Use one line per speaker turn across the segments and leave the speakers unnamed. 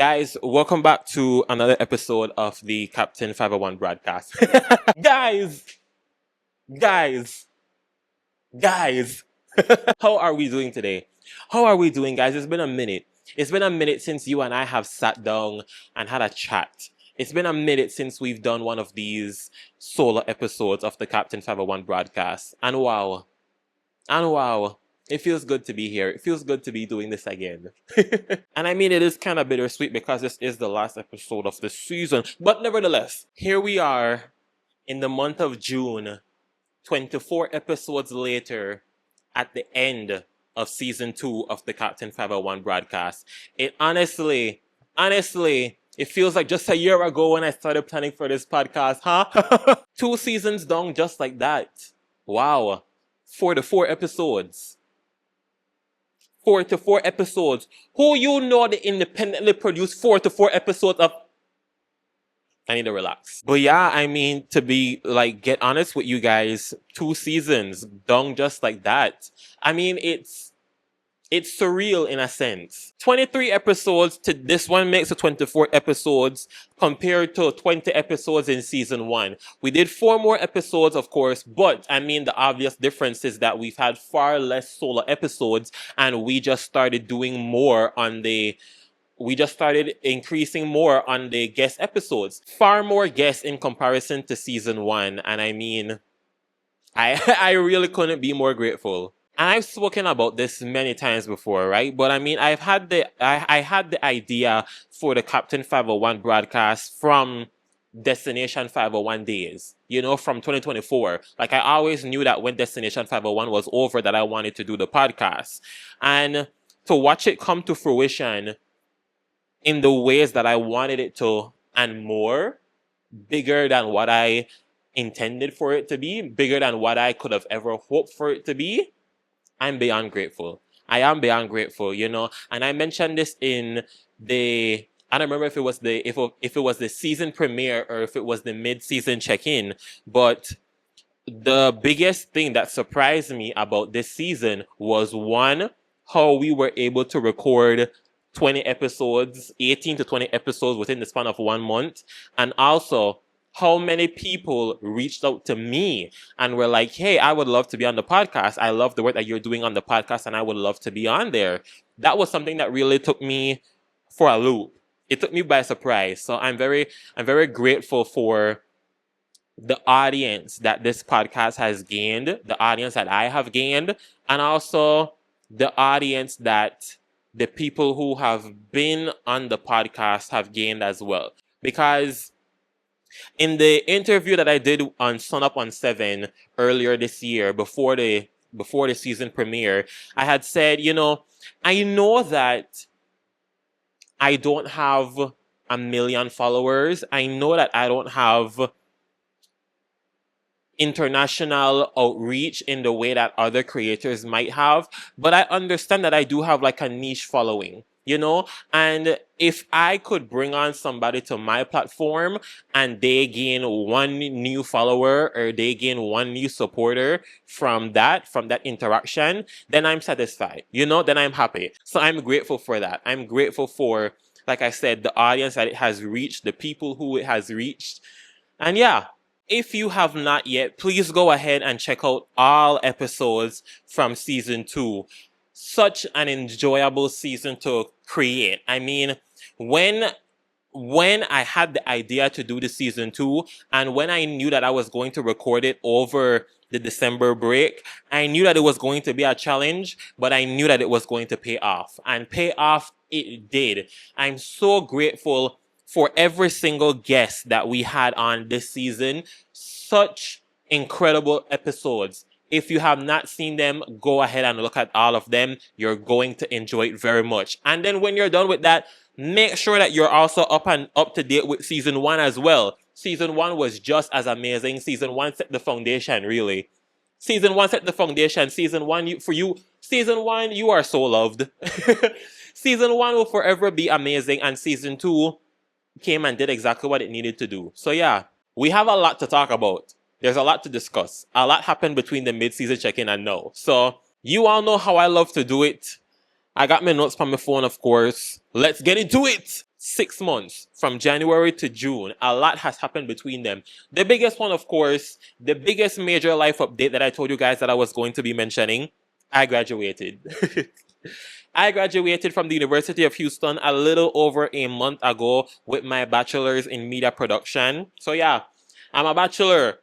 Guys, welcome back to another episode of the Captain 501 broadcast. guys, guys, guys, how are we doing today? How are we doing, guys? It's been a minute. It's been a minute since you and I have sat down and had a chat. It's been a minute since we've done one of these solo episodes of the Captain 501 broadcast. And wow, it feels good to be here. It feels good to be doing this again. And I mean, it is kind of bittersweet because this is the last episode of the season. But nevertheless, here we are in the month of June, 24 episodes later, at the end of season 2 of the Captain 501 broadcast. It honestly, it feels like just a year ago when I started planning for this podcast, huh? 2 seasons done just like that. Wow. 4 episodes. 4 episodes. Who you know they independently produce 4 episodes of? I need to relax. But yeah, I mean, to be like, get honest with you guys, 2 seasons done just like that. I mean, it's surreal in a sense. 23 episodes to this one makes it 24 episodes compared to 20 episodes in season 1. We did 4 more episodes, of course, but I mean, the obvious difference is that we've had far less solo episodes and we just started doing more on we just started increasing more on the guest episodes. Far more guests in comparison to season 1. And I mean, I really couldn't be more grateful. And I've spoken about this many times before, right? But I mean, I had the idea for the Captain 501 broadcast from Destination 501 days, from 2024. Like, I always knew that when Destination 501 was over that I wanted to do the podcast. And to watch it come to fruition in the ways that I wanted it to and more, bigger than what I intended for it to be, bigger than what I could have ever hoped for it to be, I'm beyond grateful. I am beyond grateful, And I mentioned this in I don't remember if it was if it was the season premiere or if it was the mid-season check-in, but the biggest thing that surprised me about this season was, one, how we were able to record 20 episodes, 18 to 20 episodes within the span of 1 month, and also how many people reached out to me and were like, hey, I would love to be on the podcast. I love the work that you're doing on the podcast and I would love to be on there. That was something that really took me for a loop. It took me by surprise. So I'm very grateful for the audience that this podcast has gained, the audience that I have gained, and also the audience that the people who have been on the podcast have gained as well. Because in the interview that I did on Sun Up on 7 earlier this year, before the season premiere, I had said, I know that I don't have 1 million followers. I know that I don't have international outreach in the way that other creators might have, but I understand that I do have like a niche following. And if I could bring on somebody to my platform and they gain 1 new follower or they gain 1 new supporter from that interaction, then I'm satisfied, then I'm happy. So I'm grateful for that. I'm grateful for, like I said, the audience that it has reached, the people who it has reached. And yeah, if you have not yet, please go ahead and check out all episodes from season 2. Such an enjoyable season to create. I mean, when I had the idea to do the season 2 and when I knew that I was going to record it over the December break, I knew that it was going to be a challenge, but I knew that it was going to pay off. And pay off it did. I'm so grateful for every single guest that we had on this season. Such incredible episodes. If you have not seen them, go ahead and look at all of them. You're going to enjoy it very much. And then when you're done with that, make sure that you're also up to date with season 1 as well. Season 1 was just as amazing. Season 1 set the foundation, really. Season 1 set the foundation. Season 1, you are so loved. Season 1 will forever be amazing, and season 2 came and did exactly what it needed to do. So yeah, we have a lot to talk about. There's a lot to discuss. A lot happened between the mid-season check-in and now. So you all know how I love to do it. I got my notes from my phone, of course. Let's get into it. 6 months from January to June, a lot has happened between them. The biggest one, of course, the biggest major life update that I told you guys that I was going to be mentioning, I graduated. I graduated from the University of Houston a little over a month ago with my bachelor's in media production. So yeah, I'm a bachelor.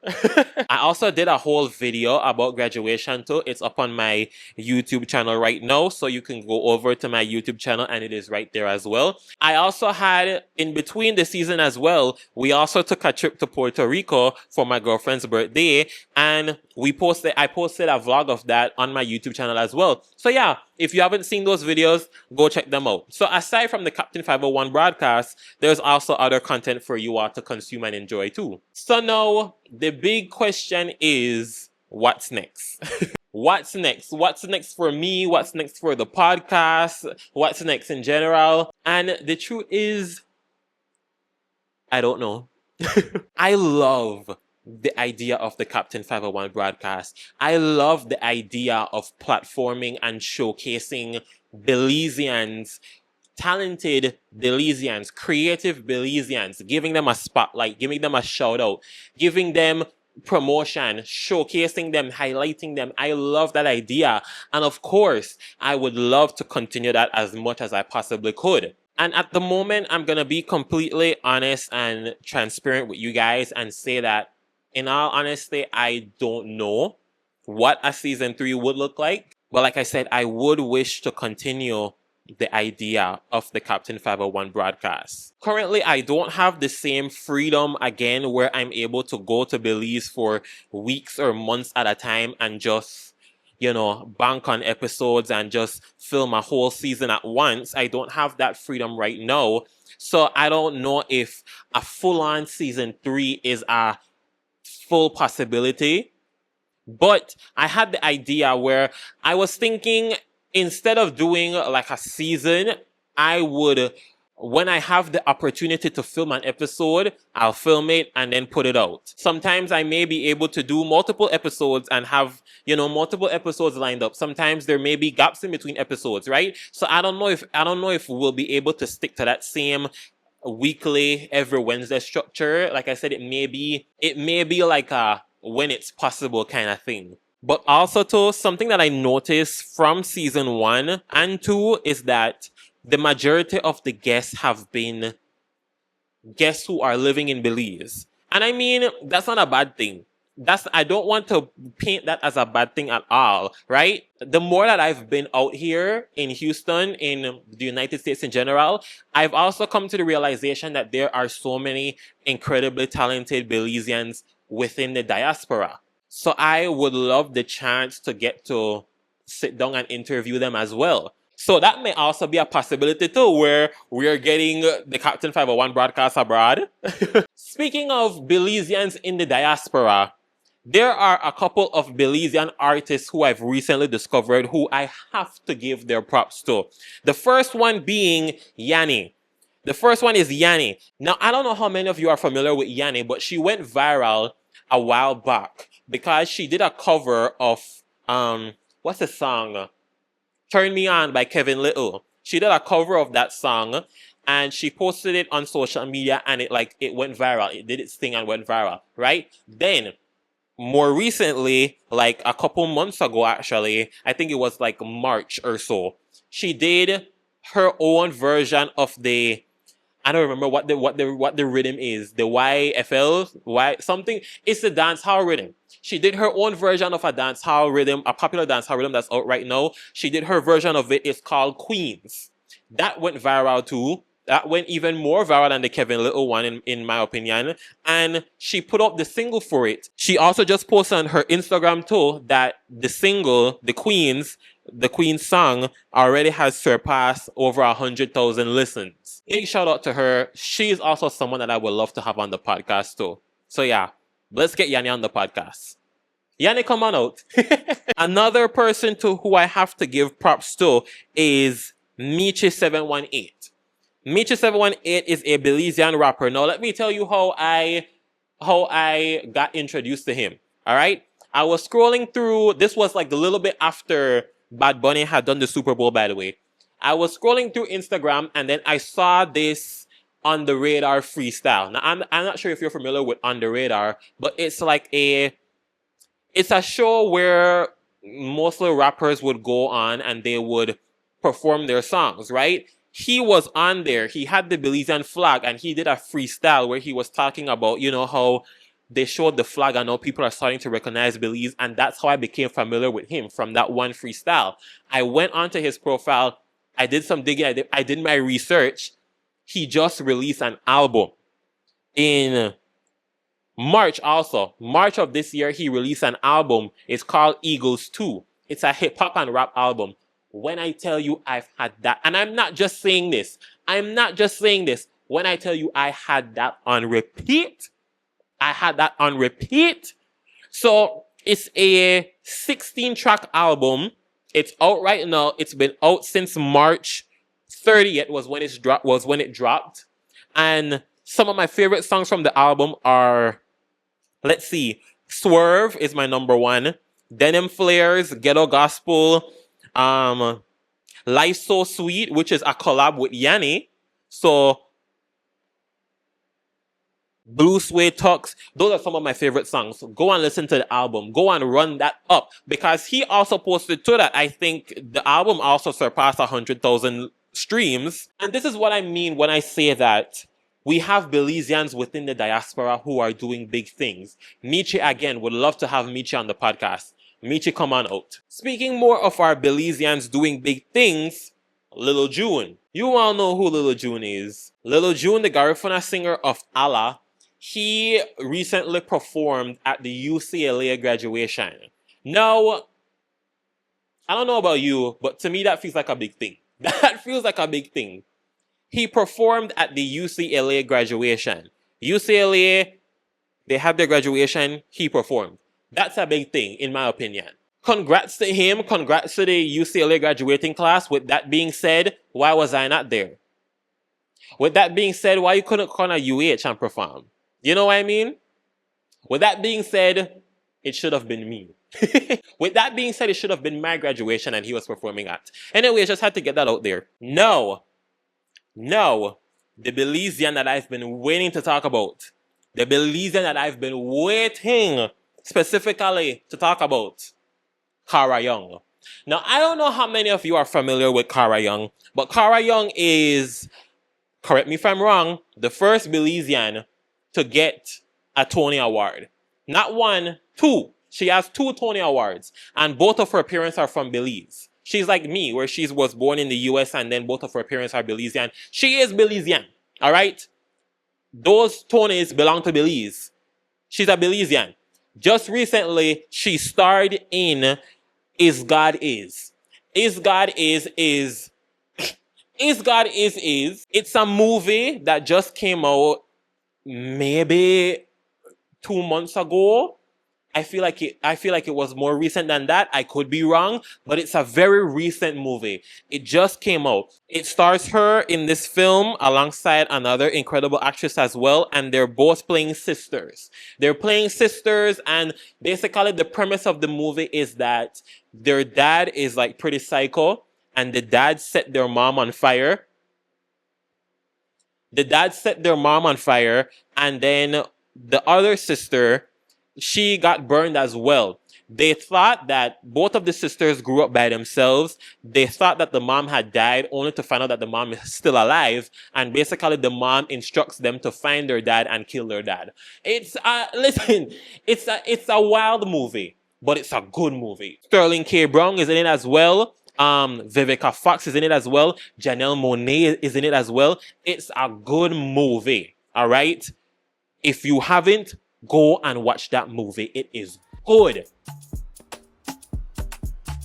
I also did a whole video about graduation too. It's up on my YouTube channel right now, so you can go over to my YouTube channel and it is right there as well. I also had, in between the season as well, we also took a trip to Puerto Rico for my girlfriend's birthday, and I posted a vlog of that on my YouTube channel as well. So yeah, if you haven't seen those videos, go check them out. So aside from the Captain 501 broadcast, there's also other content for you all to consume and enjoy too. So now, the big question is, what's next? What's next? What's next for me? What's next for the podcast? What's next in general? And the truth is, I don't know. I love the idea of the Captain 501 broadcast. I love the idea of platforming and showcasing Belizeans, talented Belizeans, creative Belizeans, giving them a spotlight, giving them a shout out, giving them promotion, showcasing them, highlighting them. I love that idea. And of course, I would love to continue that as much as I possibly could. And at the moment, I'm going to be completely honest and transparent with you guys and say that, in all honesty, I don't know what a season 3 would look like. But like I said, I would wish to continue the idea of the Captain 501 broadcast. Currently, I don't have the same freedom again where I'm able to go to Belize for weeks or months at a time and just, bank on episodes and just film a whole season at once. I don't have that freedom right now. So I don't know if a full-on season 3 is a full possibility. But I had the idea where I was thinking, instead of doing like a season, I would, when I have the opportunity to film an episode, I'll film it and then put it out. Sometimes I may be able to do multiple episodes and have, multiple episodes lined up. Sometimes there may be gaps in between episodes, right? So I don't know if we'll be able to stick to that same weekly, every Wednesday structure. Like I said, it may be like a when it's possible kind of thing. But also too, something that I noticed from season 1 and 2 is that the majority of the guests have been guests who are living in Belize. And I mean, that's not a bad thing. I don't want to paint that as a bad thing at all, right? The more that I've been out here in Houston, in the United States in general, I've also come to the realization that there are so many incredibly talented Belizeans within the diaspora. So I would love the chance to get to sit down and interview them as well. So that may also be a possibility too, where we are getting the Captain 501 broadcast abroad. Speaking of Belizeans in the diaspora, there are a couple of Belizean artists who I've recently discovered who I have to give their props to. The first one being Yanni. The first one is Yanni. Now, I don't know how many of you are familiar with Yanni, but she went viral a while back because she did a cover of, what's the song? Turn Me On by Kevin Little. She did a cover of that song and she posted it on social media and it went viral. It did its thing and went viral, right? Then, more recently, like a couple months ago actually, I think it was like March or so, she did her own version of the, I don't remember what the rhythm is. The YFL, something. It's a dancehall rhythm. She did her own version of a dancehall rhythm, a popular dancehall rhythm that's out right now. She did her version of it. It's called Queens. That went viral too. That went even more viral than the Kevin Little one, in my opinion. And she put up the single for it. She also just posted on her Instagram too that the single, the Queens song, already has surpassed over 100,000 listens. Big shout out to her. She's also someone that I would love to have on the podcast too. So yeah, let's get Yanni on the podcast. Yanni, come on out. Another person to who I have to give props to is Michi718. Michi718 is a Belizean rapper. Now let me tell you how I got introduced to him. All right, I was scrolling through. This was like a little bit after Bad Bunny had done the Super Bowl, by the way. I was scrolling through Instagram and then I saw this On the Radar freestyle. Now, I'm not sure if you're familiar with On the Radar, but it's like it's a show where mostly rappers would go on and they would perform their songs, right? He was on there. He had the Belizean flag and he did a freestyle where he was talking about, how they showed the flag and now people are starting to recognize Belize. And that's how I became familiar with him, from that one freestyle. I went onto his profile. I did some digging. I did my research. He just released an album in March also. March of this year, he released an album. It's called Eagles 2. It's a hip hop and rap album. When I tell you I've had that, and I'm not just saying this. When I tell you I had that on repeat, So it's a 16-track album. It's out right now. It's been out since March 30th was when it dropped. And some of my favorite songs from the album are, let's see, Swerve is my number one. Denim Flares, Ghetto Gospel, Life So Sweet, which is a collab with Yanni. So Blue Suede Tux, those are some of my favorite songs. Go and listen to the album. Go and run that up. Because he also posted to that, I think the album also surpassed 100,000 streams. And this is what I mean when I say that we have Belizeans within the diaspora who are doing big things. Michi, again, would love to have Michi on the podcast. Michi, come on out. Speaking more of our Belizeans doing big things, Lil June. You all know who Lil June is. Lil June, the Garifuna singer of Allah, he recently performed at the UCLA graduation. Now, I don't know about you, but to me that feels like a big thing. That feels like a big thing. He performed at the UCLA graduation. UCLA, they had their graduation, he performed. That's a big thing, in my opinion. Congrats to him. Congrats to the UCLA graduating class. With that being said, why was I not there? With that being said, why you couldn't come to UH and perform? You know what I mean? With that being said, it should have been me. With that being said, it should have been my graduation and he was performing at. Anyway, I just had to get that out there. No, the Belizean that I've been waiting to talk about. The Belizean that I've been waiting specifically to talk about. Cara Young. Now, I don't know how many of you are familiar with Cara Young, but Cara Young is, correct me if I'm wrong, the first Belizean to get a Tony Award. Not one, two. She has 2 Tony Awards, and both of her parents are from Belize. She's like me, where she was born in the US and then both of her parents are Belizean. She is Belizean, all right? Those Tonys belong to Belize. She's a Belizean. Just recently, she starred in Is God Is. Is God Is. Is God Is. It's a movie that just came out maybe 2 months ago. I feel like it was more recent than that. I could be wrong, but it's a very recent movie. It just came out. It stars her in this film alongside another incredible actress as well, and they're both playing sisters. They're playing sisters, and basically the premise of the movie is that their dad is like pretty psycho, and the dad set their mom on fire. And then the other sister, she got burned as well. They thought that both of the sisters grew up by themselves. They thought that the mom had died, only to find out that the mom is still alive. And basically the mom instructs them to find their dad and kill their dad. It's a wild movie, but it's a good movie. Sterling K. Brown is in it as well. Vivica Fox is in it as well. Janelle Monáe is in it as well. It's a good movie. All right. If you haven't, go and watch that movie. It is good.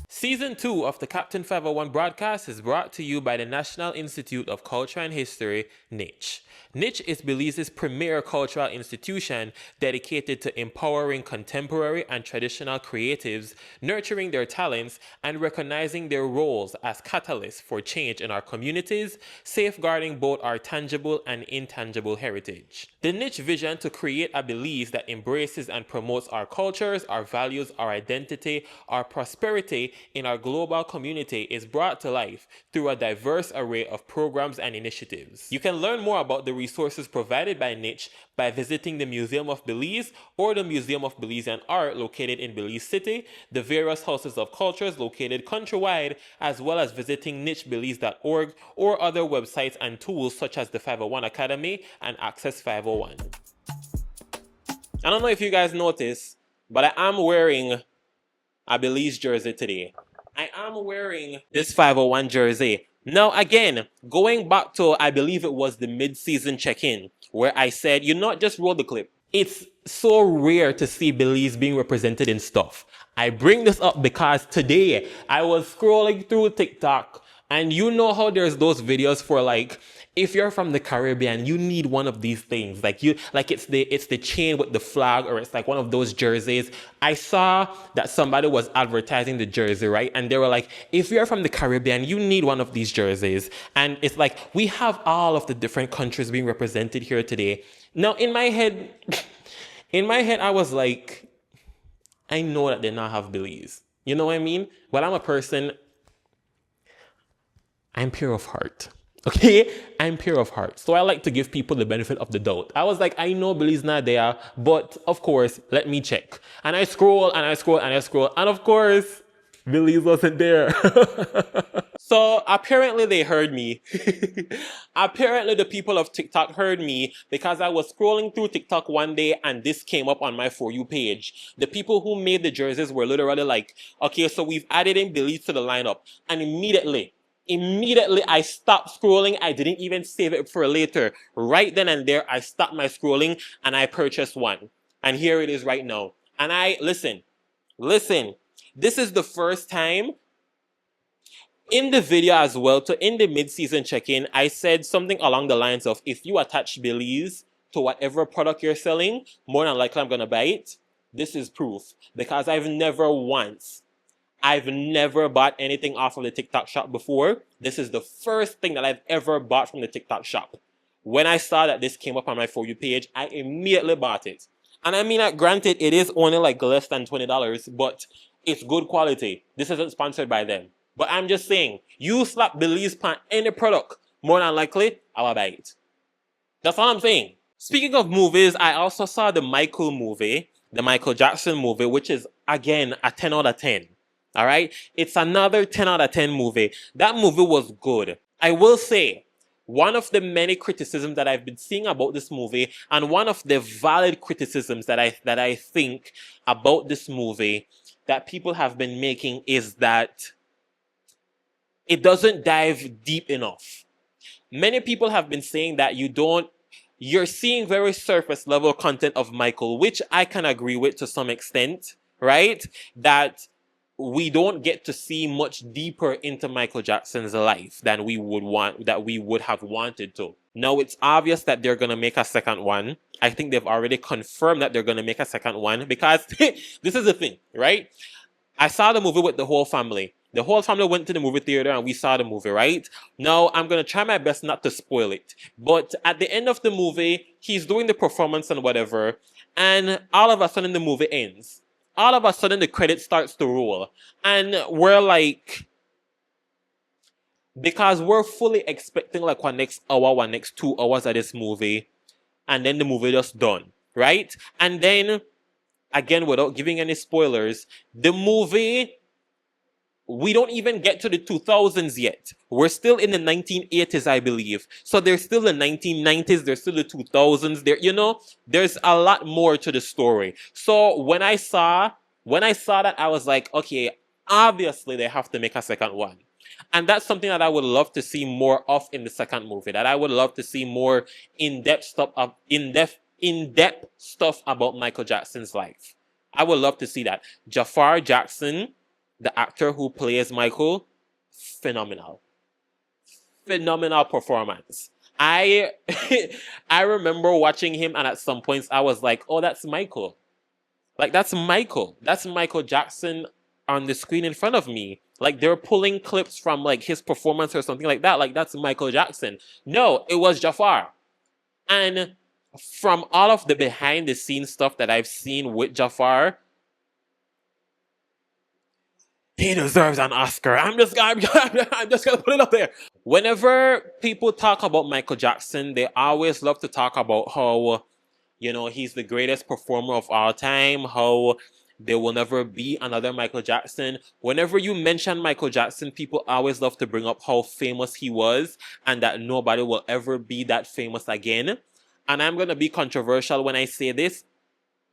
Season 2 of the Captain 501 broadcast is brought to you by the National Institute of Culture and History, NICH. NICH is Belize's premier cultural institution dedicated to empowering contemporary and traditional creatives, nurturing their talents, and recognizing their roles as catalysts for change in our communities, safeguarding both our tangible and intangible heritage. The NICH vision to create a Belize that embraces and promotes our cultures, our values, our identity, our prosperity in our global community is brought to life through a diverse array of programs and initiatives. You can learn more about the resources provided by Niche by visiting the Museum of Belize or the Museum of Belizean Art located in Belize City, the various houses of cultures located countrywide, as well as visiting nichebelize.org or other websites and tools such as the 501 Academy and Access 501. I don't know if you guys noticed, but I am wearing a Belize jersey today. I am wearing this 501 jersey. Now again, going back to, I believe it was the mid-season check-in, where I said, you not just roll the clip. It's so rare to see Belize being represented in stuff. I bring this up because today I was scrolling through TikTok, and you know how there's those videos for like, if you're from the Caribbean, you need one of these things. It's the chain with the flag, or it's like one of those jerseys. I saw that somebody was advertising the jersey, right? And they were like, if you're from the Caribbean, you need one of these jerseys. And it's like, we have all of the different countries being represented here today. Now, in my head, I was like, I know that they not have Belize. You know what I mean? But I'm a person, I'm pure of heart. Okay? I'm pure of heart. So I like to give people the benefit of the doubt. I was like, I know Belize not there, but of course, let me check. And I scroll and I scroll and I scroll. And of course, Belize wasn't there. So apparently they heard me. Apparently the people of TikTok heard me because I was scrolling through TikTok one day and this came up on my For You page. The people who made the jerseys were literally like, okay, so we've added in Belize to the lineup. And immediately I stopped scrolling. I didn't even save it for later. Right then and there, I stopped my scrolling and I purchased one. And here it is right now. And listen, this is the first time in the video as well, in the mid-season check-in, I said something along the lines of, if you attach Belize to whatever product you're selling, more than likely I'm going to buy it. This is proof. Because I've never bought anything off of the TikTok shop before. This is the first thing that I've ever bought from the TikTok shop. When I saw that this came up on my For You page, I immediately bought it. And I mean, granted, it is only like less than $20, but it's good quality. This isn't sponsored by them. But I'm just saying, you slap Belize on any product, more than likely, I will buy it. That's all I'm saying. Speaking of movies, I also saw the Michael movie, the Michael Jackson movie, which is, again, a 10 out of 10. All right? It's another 10 out of 10 movie. That movie was good. I will say, one of the many criticisms that I've been seeing about this movie, and one of the valid criticisms that I think about this movie that people have been making is that it doesn't dive deep enough. Many people have been saying that you're seeing very surface level content of Michael, which I can agree with to some extent, right? That we don't get to see much deeper into Michael Jackson's life than we would have wanted to. Now, it's obvious that they're going to make a second one. I think they've already confirmed that they're going to make a second one because this is the thing, right? I saw the movie with the whole family. The whole family went to the movie theater and we saw the movie, right? Now, I'm going to try my best not to spoil it. But at the end of the movie, he's doing the performance and whatever. And all of a sudden, the movie ends. All of a sudden, the credit starts to roll. And we're like, because we're fully expecting like one next hour, one next 2 hours of this movie. And then the movie just done, right? And then, again, without giving any spoilers, the movie, we don't even get to the 2000s yet. We're still in the 1980s, I believe. So there's still the 1990s, there's still the 2000s. There's a lot more to the story. So when I saw that, I was like, okay, obviously they have to make a second one. And that's something that I would love to see more of in the second movie. That I would love to see more in-depth stuff about Michael Jackson's life. I would love to see that. Jafar Jackson, the actor who plays Michael, phenomenal performance. I remember watching him, and at some points I was like, oh, that's Michael. Like, that's Michael Jackson on the screen in front of me. Like, they're pulling clips from like his performance or something like that. Like, that's Michael Jackson. No, it was Jafar. And from all of the behind the scenes stuff that I've seen with Jafar, He deserves an Oscar. I'm just gonna put it up there. Whenever people talk about Michael Jackson, they always love to talk about how, he's the greatest performer of all time, how there will never be another Michael Jackson. Whenever you mention Michael Jackson, people always love to bring up how famous he was and that nobody will ever be that famous again. And I'm gonna be controversial when I say this.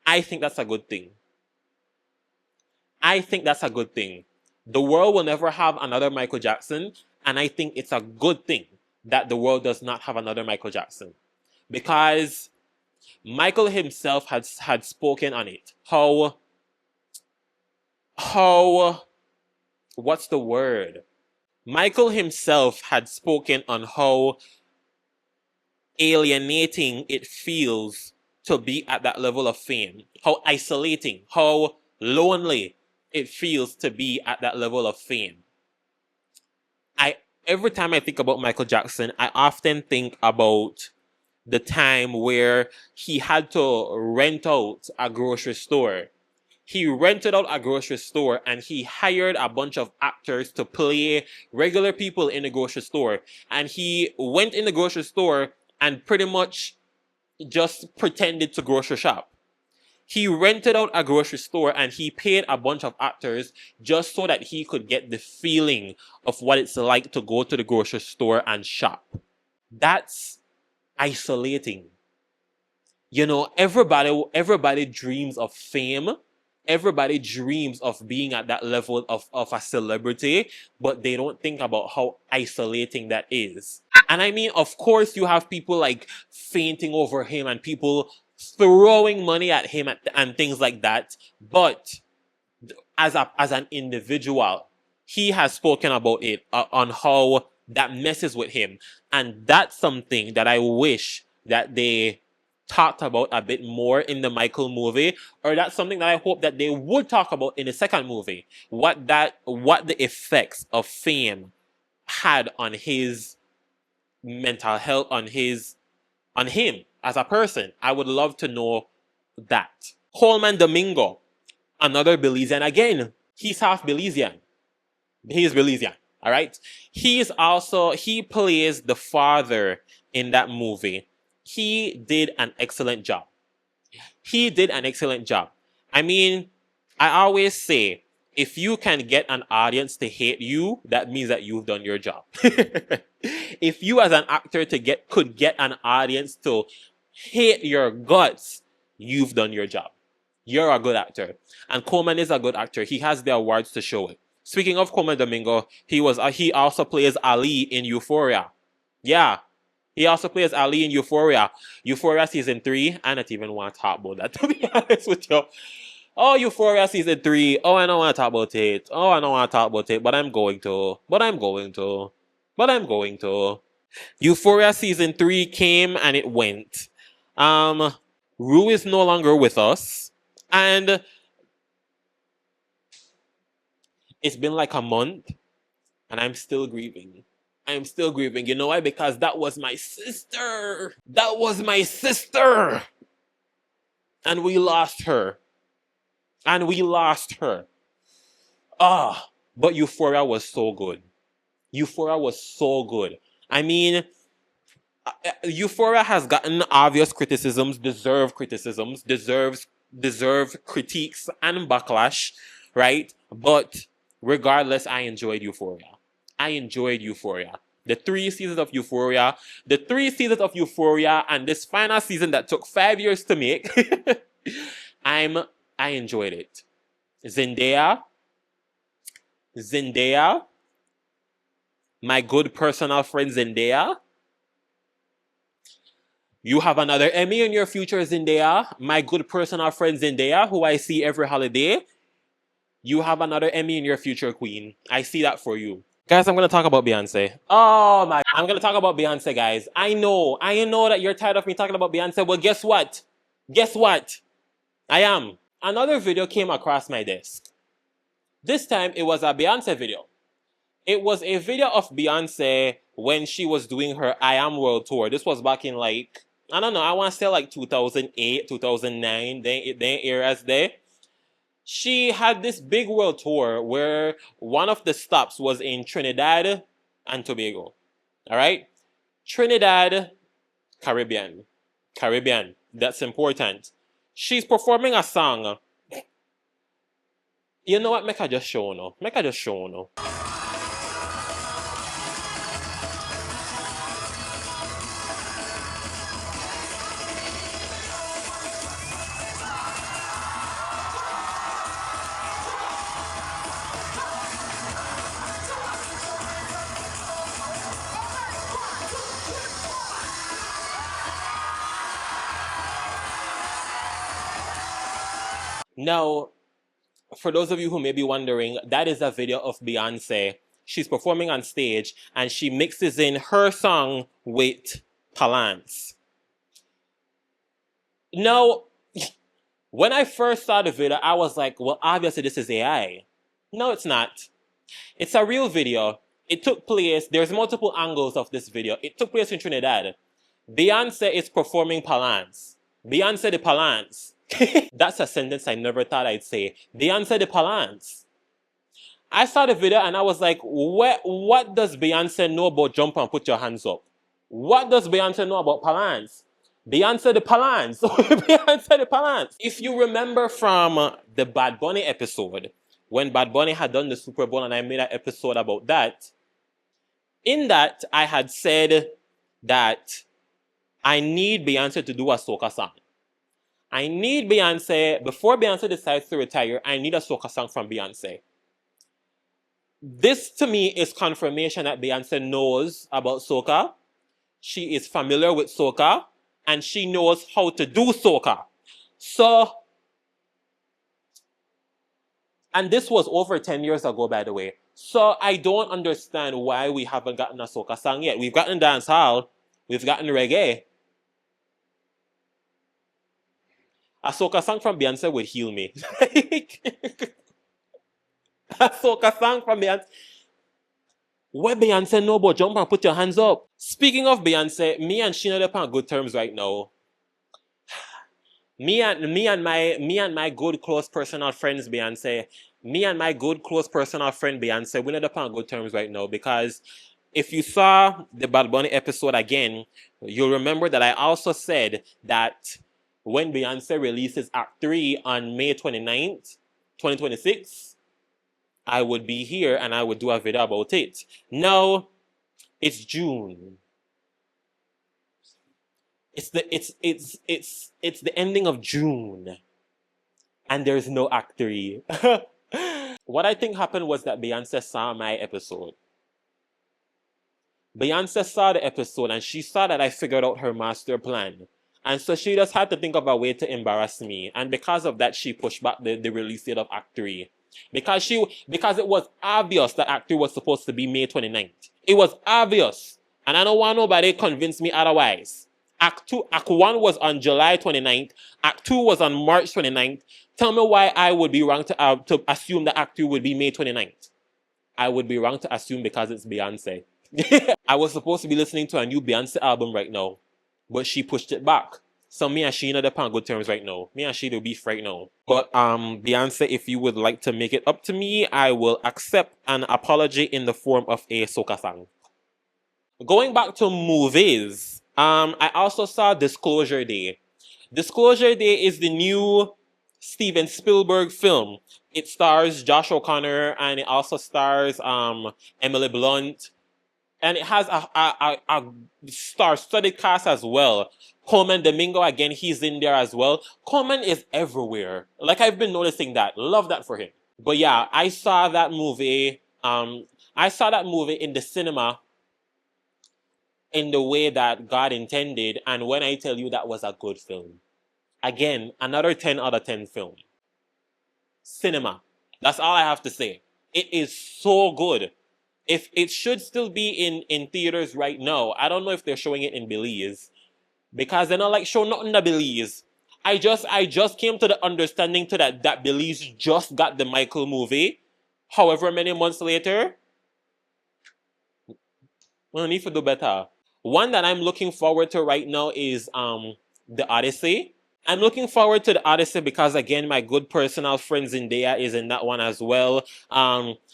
I think that's a good thing. I think that's a good thing. The world will never have another Michael Jackson, and I think it's a good thing that the world does not have another Michael Jackson. Because Michael himself had spoken on it. How what's the word? Michael himself had spoken on how alienating it feels to be at that level of fame. How isolating, how lonely it feels to be at that level of fame. Every time I think about Michael Jackson, I often think about the time where he had to rent out a grocery store. He rented out a grocery store and he hired a bunch of actors to play regular people in the grocery store. And he went in the grocery store and pretty much just pretended to grocery shop. He rented out a grocery store and he paid a bunch of actors just so that he could get the feeling of what it's like to go to the grocery store and shop. That's isolating. Everybody dreams of fame. Everybody dreams of being at that level of a celebrity, but they don't think about how isolating that is. And I mean, of course, you have people like fainting over him and people throwing money at him and things like that. But as an individual, he has spoken about it on how that messes with him. And that's something that I wish that they talked about a bit more in the Michael movie, or that's something that I hope that they would talk about in the second movie. What the effects of fame had on his mental health, on him as a person. I would love to know that. Coleman Domingo, another Belizean. Again, he's half Belizean. He's Belizean. All right. He plays the father in that movie. He did an excellent job. I mean, I always say, if you can get an audience to hate you, that means that you've done your job. If you as an actor could get an audience to hate your guts, you've done your job. You're a good actor. And Coleman is a good actor. He has the awards to show it. Speaking of Coleman Domingo, he also plays Ali in Euphoria. Yeah. He also plays Ali in Euphoria. Euphoria season 3. I don't even want to talk about that, to be honest with you. Oh, Euphoria season 3. Oh, I don't want to talk about it. But I'm going to. Euphoria season 3 came and it went. Rue is no longer with us. And it's been like a month. And I'm still grieving. You know why? Because that was my sister. And we lost her. But Euphoria was so good. I mean, Euphoria has gotten obvious criticisms, deserved critiques and backlash, right? But regardless, I enjoyed Euphoria. The 3 seasons of Euphoria, and this final season that took 5 years to make, I enjoyed it. Zendaya, my good personal friend Zendaya. You have another Emmy in your future, Zendaya. My good personal friend Zendaya, who I see every holiday. You have another Emmy in your future, Queen. I see that for you. Guys, I'm going to talk about Beyonce. I'm going to talk about Beyonce, guys. I know that you're tired of me talking about Beyonce. Well, guess what? I am. Another video came across my desk. This time, it was a Beyonce video. It was a video of Beyonce when she was doing her I Am World Tour. This was back in I don't know, I want to say 2008, 2009, then eras there. She had this big world tour where one of the stops was in Trinidad and Tobago. All right? Trinidad, Caribbean. Caribbean. That's important. She's performing a song. You know what? Make her just show no. Make her just show no. Now, for those of you who may be wondering, that is a video of Beyonce. She's performing on stage and she mixes in her song with Palance. Now, when I first saw the video, I was like, well, obviously this is AI. No, it's not. It's a real video. It took place, there's multiple angles of this video. It took place in Trinidad. Beyonce is performing Palance. Beyonce the Palance. That's a sentence I never thought I'd say. Beyonce the Palance. I saw the video and I was like, what does Beyonce know about jump and put your hands up? What does Beyonce know about Palance? Beyonce the Palance. Beyonce the Palance. If you remember from the Bad Bunny episode, when Bad Bunny had done the Super Bowl and I made an episode about that, in that I had said that I need Beyonce to do a soca song. I need Beyonce, before Beyonce decides to retire, I need a soca song from Beyonce. This to me is confirmation that Beyonce knows about soca. She is familiar with soca and she knows how to do soca. So, and this was over 10 years ago, by the way. So I don't understand why we haven't gotten a soca song yet. We've gotten dancehall, we've gotten reggae. A soca song from Beyonce would heal me. A soca song from Beyonce. What Beyonce know about jump and put your hands up? Speaking of Beyonce, me and Sheena are on good terms right now. Me and my good close personal friends Beyonce. Me and my good close personal friend Beyonce, we're not on good terms right now because if you saw the Bad Bunny episode again, you'll remember that I also said that when Beyonce releases Act 3 on May 29th, 2026, I would be here and I would do a video about it. Now, it's June. It's the ending of June. And there's no Act 3. What I think happened was that Beyonce saw my episode. Beyonce saw the episode and she saw that I figured out her master plan. And so she just had to think of a way to embarrass me. And because of that, she pushed back the release date of Act 3. Because it was obvious that Act 3 was supposed to be May 29th. It was obvious. And I don't want nobody to convince me otherwise. Act 1 was on July 29th. Act 2 was on March 29th. Tell me why I would be wrong to assume that Act 3 would be May 29th. I would be wrong to assume because it's Beyonce. I was supposed to be listening to a new Beyonce album right now. But she pushed it back. So me and Sheena are on good terms right now. Me and she do beef right now. But Beyonce, if you would like to make it up to me, I will accept an apology in the form of a soca song. Going back to movies, I also saw Disclosure Day. Disclosure Day is the new Steven Spielberg film. It stars Josh O'Connor and it also stars Emily Blunt. And it has a star-studded cast as well. Coleman Domingo, again, he's in there as well. Coleman is everywhere. Like, I've been noticing that. Love that for him. But yeah, I saw that movie. I saw that movie in the cinema in the way that God intended. And when I tell you that was a good film. Again, another 10 out of 10 film. Cinema. That's all I have to say. It is so good. If it should still be in theaters right now, I don't know if they're showing it in Belize. Because they're not like show nothing in Belize. I just came to the understanding to that Belize just got the Michael movie. However many months later. We need to do better. One that I'm looking forward to right now is The Odyssey. I'm looking forward to the Odyssey because, again, my good personal friend Zendaya is in that one as well.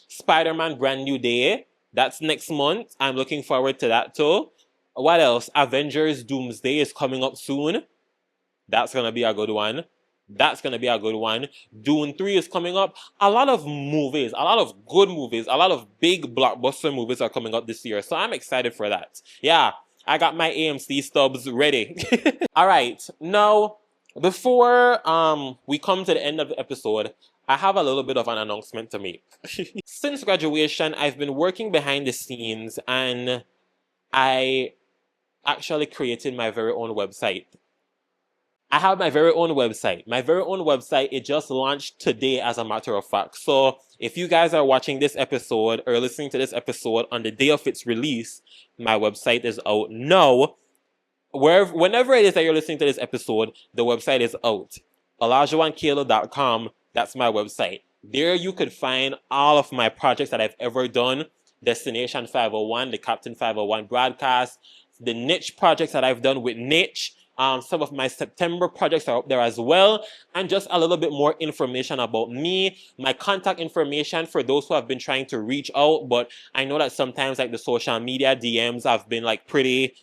Spider-Man Brand New Day, that's next month. I'm looking forward to that too. What else? Avengers Doomsday is coming up soon. That's going to be a good one. That's going to be a good one. Dune 3 is coming up. A lot of movies, a lot of good movies, a lot of big blockbuster movies are coming up this year. So I'm excited for that. Yeah, I got my AMC stubs ready. All right. Now, before we come to the end of the episode, I have a little bit of an announcement to make. Since graduation, I've been working behind the scenes and I actually created my very own website. I have my very own website. My very own website, it just launched today as a matter of fact. So if you guys are watching this episode or listening to this episode on the day of its release, my website is out now. Whenever it is that you're listening to this episode, the website is out. olajuancadle.com, that's my website. There you could find all of my projects that I've ever done. Destination 501, the Captain 501 broadcast, the niche projects that I've done with Niche. Some of my September projects are up there as well, and just a little bit more information about me, my contact information for those who have been trying to reach out, but I know that sometimes like the social media DMs have been like pretty,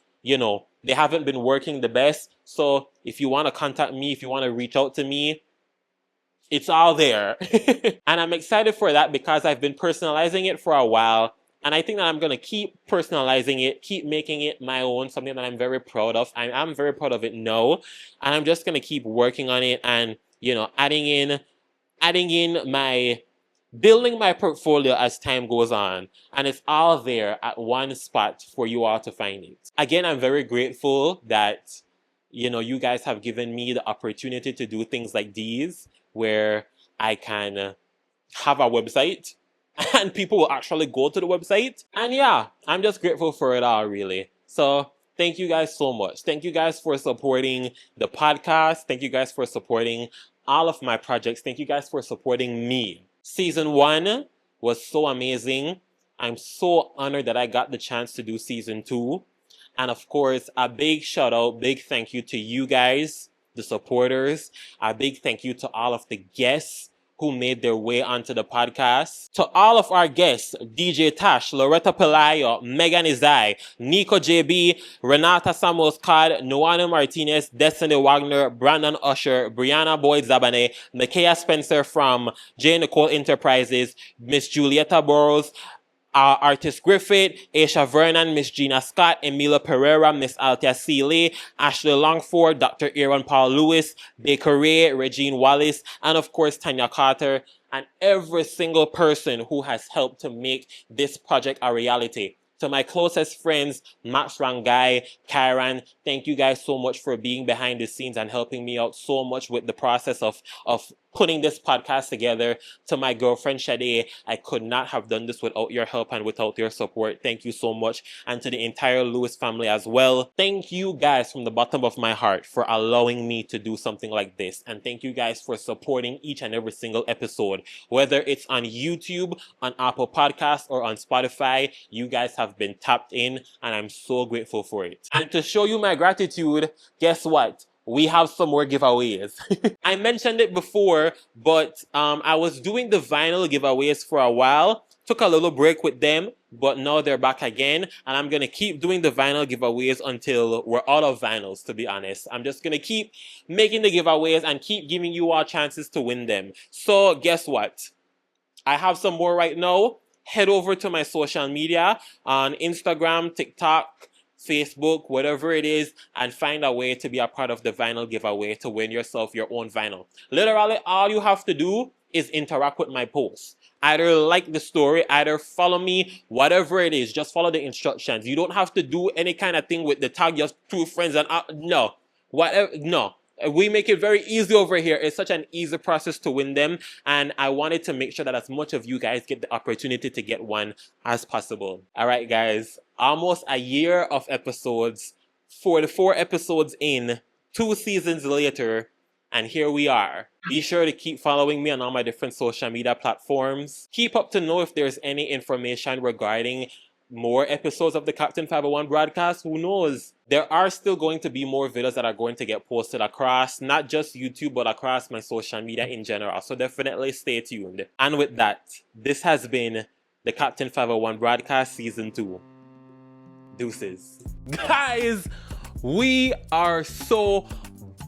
they haven't been working the best. So if you want to contact me, if you want to reach out to me, it's all there. And I'm excited for that because I've been personalizing it for a while. And I think that I'm going to keep personalizing it, keep making it my own, something that I'm very proud of. I'm very proud of it now. And I'm just going to keep working on it and, adding in building my portfolio as time goes on. And it's all there at one spot for you all to find it. Again, I'm very grateful that, you guys have given me the opportunity to do things like these where I can have a website and people will actually go to the website. And yeah, I'm just grateful for it all, really. So thank you guys so much. Thank you guys for supporting the podcast. Thank you guys for supporting all of my projects. Thank you guys for supporting me. Season 1 was so amazing. I'm so honored that I got the chance to do season 2. And of course, a big shout out, big thank you to you guys, the supporters. A big thank you to all of the guests who made their way onto the podcast. To all of our guests, DJ Tash, Loretta Pelayo, Megan Izai, Nico JB, Renata Samuels-Codd, Noana Martinez, Destiny Wagner, Brandon Usher, Brianna Boyd Zabane, Nakia Spencer from J. Nicole Enterprises, Miss Julieta Burrows, Artist Griffith, Aisha Vernon, Miss Gina Scott, Emilia Pereira, Miss Althea Seeley, Ashley Longford, Dr. Aaron Paul Lewis, Baker Ray, Regine Wallace, and of course Tanya Carter, and every single person who has helped to make this project a reality. To my closest friends, Max Rangai, Kyran, thank you guys so much for being behind the scenes and helping me out so much with the process of putting this podcast together. To my girlfriend Shade, I could not have done this without your help and without your support. Thank you so much. And to the entire Lewis family as well. Thank you guys from the bottom of my heart for allowing me to do something like this. And thank you guys for supporting each and every single episode. Whether it's on YouTube, on Apple Podcasts, or on Spotify, you guys have been tapped in and I'm so grateful for it. And to show you my gratitude, guess what? We have some more giveaways. I mentioned it before, but I was doing the vinyl giveaways for a while. Took a little break with them, but now they're back again. And I'm going to keep doing the vinyl giveaways until we're out of vinyls, to be honest. I'm just going to keep making the giveaways and keep giving you all chances to win them. So guess what? I have some more right now. Head over to my social media on Instagram, TikTok, Facebook, whatever it is, and find a way to be a part of the vinyl giveaway to win yourself your own vinyl. Literally, all you have to do is interact with my posts. Either like the story, either follow me, whatever it is, just follow the instructions. You don't have to do any kind of thing with the tag your true friends and no. We make it very easy over here. It's such an easy process to win them. And I wanted to make sure that as much of you guys get the opportunity to get one as possible. All right, guys. Almost a year of episodes, 44 episodes in, 2 seasons later, and here we are. Be sure to keep following me on all my different social media platforms. Keep up to know if there's any information regarding more episodes of the Captain 501 broadcast, who knows? There are still going to be more videos that are going to get posted across, not just YouTube, but across my social media in general. So definitely stay tuned. And with that, this has been the Captain 501 broadcast season 2. Deuces. Guys, we are so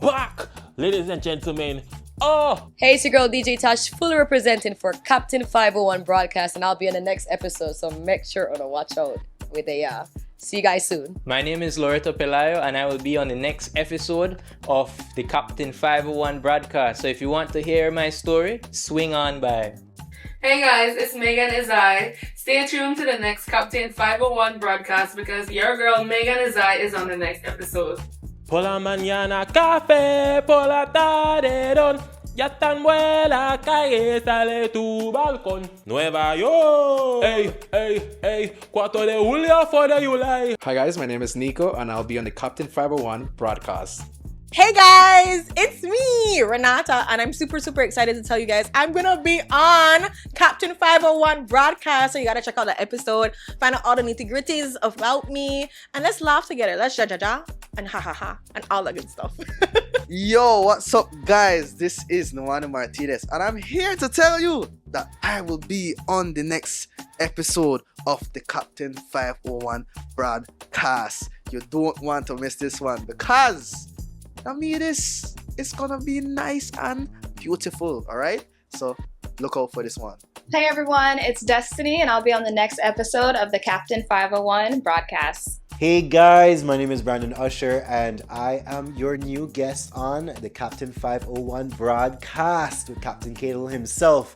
back, ladies and gentlemen. Oh!
Hey, it's your girl DJ Tash, fully representing for Captain 501 broadcast, and I'll be in the next episode, so make sure to watch out with a see you guys soon.
My name is Loreto Pelayo, and I will be on the next episode of the Captain 501 broadcast. So if you want to hear my story, swing on by.
Hey guys, it's Megan Izai. Stay tuned to the next Captain 501 broadcast because your girl Megan Izai is on the next episode.
Por la mañana café, por la tarde don. Ya tan buena calle sale tu balcón. Nueva York. Hey, hey, hey. 4 de julio for the July.
Hi guys, my name is Nico and I'll be on the Captain 501 broadcast.
Hey guys, it's me, Renata, and I'm super excited to tell you guys I'm gonna be on Captain 501 broadcast. So you gotta check out the episode, find out all the nitty-gritties about me, and let's laugh together. Let's ja and ha and all that good stuff.
Yo, what's up guys? This is Noano Martinez and I'm here to tell you that I will be on the next episode of the Captain 501 broadcast. You don't want to miss this one because it's gonna be nice and beautiful, alright? So look out for this one.
Hey everyone, it's Destiny and I'll be on the next episode of the Captain 501 broadcast.
Hey guys, my name is Brandon Usher and I am your new guest on the Captain 501 broadcast with Captain Cadle himself.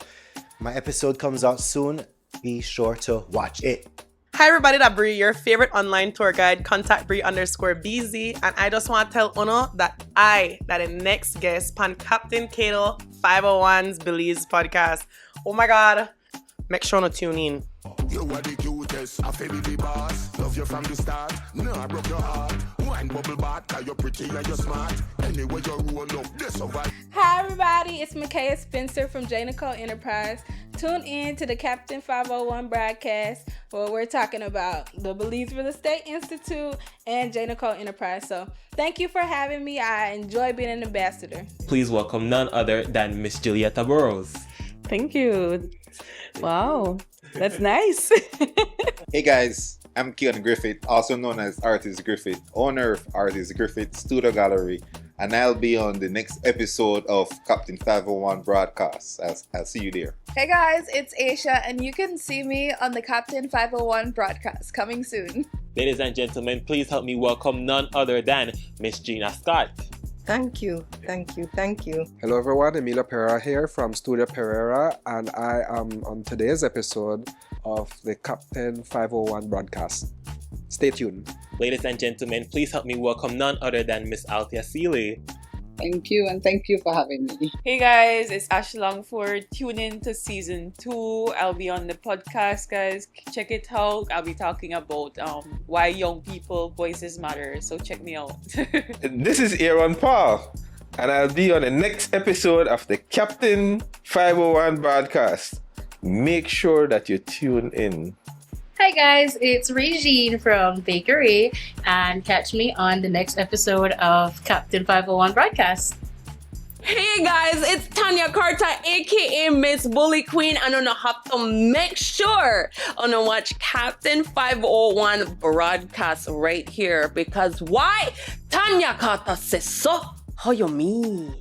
My episode comes out soon. Be sure to watch it.
Hi everybody, that's Bree, your favorite online tour guide. Contact Bree_BZ, and I just want to tell Uno that the next guest on Captain Cadle 501's Belize podcast. Oh my god, make sure to tune in.
You are the cutest, I feel the boss. Love you from the start, no I broke your heart. Wine bubble bath, cause you're pretty and you're smart. Anyway you roll up, this over.
Hi everybody, it's Micaiah Spencer from J. Nicole Enterprise. Tune in to the Captain 501 broadcast where we're talking about the Belize Real Estate Institute and J. Nicole Enterprise. So thank you for having me. I enjoy being an ambassador.
Please welcome none other than Miss Julietta Burrows.
Thank you. Wow, that's nice.
Hey guys, I'm Keon Griffith, also known as Artist Griffith, owner of Artist Griffith Studio Gallery, and I'll be on the next episode of Captain 501 broadcast. I'll see you there.
Hey guys, it's Aisha and you can see me on the Captain 501 broadcast coming soon.
Ladies and gentlemen, please help me welcome none other than Miss Gina Scott.
Thank you.
Hello everyone, Emilio Pereira here from Studio Pereira, and I am on today's episode of the Captain 501 broadcast. Stay tuned.
Ladies and gentlemen, please help me welcome none other than Miss Althea Seeley.
Thank you, and thank you for having me.
Hey guys, it's Ash Longford. Tune in to season 2. I'll be on the podcast, guys. Check it out. I'll be talking about why young people voices matter. So check me out.
This is Aaron Paul, and I'll be on the next episode of the Captain 501 broadcast. Make sure that you tune in.
Hi guys, it's Regine from Bakery, and catch me on the next episode of Captain 501 broadcast.
Hey guys, it's Tanya Carter, aka Miss Bully Queen, and I have to make sure to watch Captain 501 broadcast right here, because why? Tanya Carter says so. How you mean?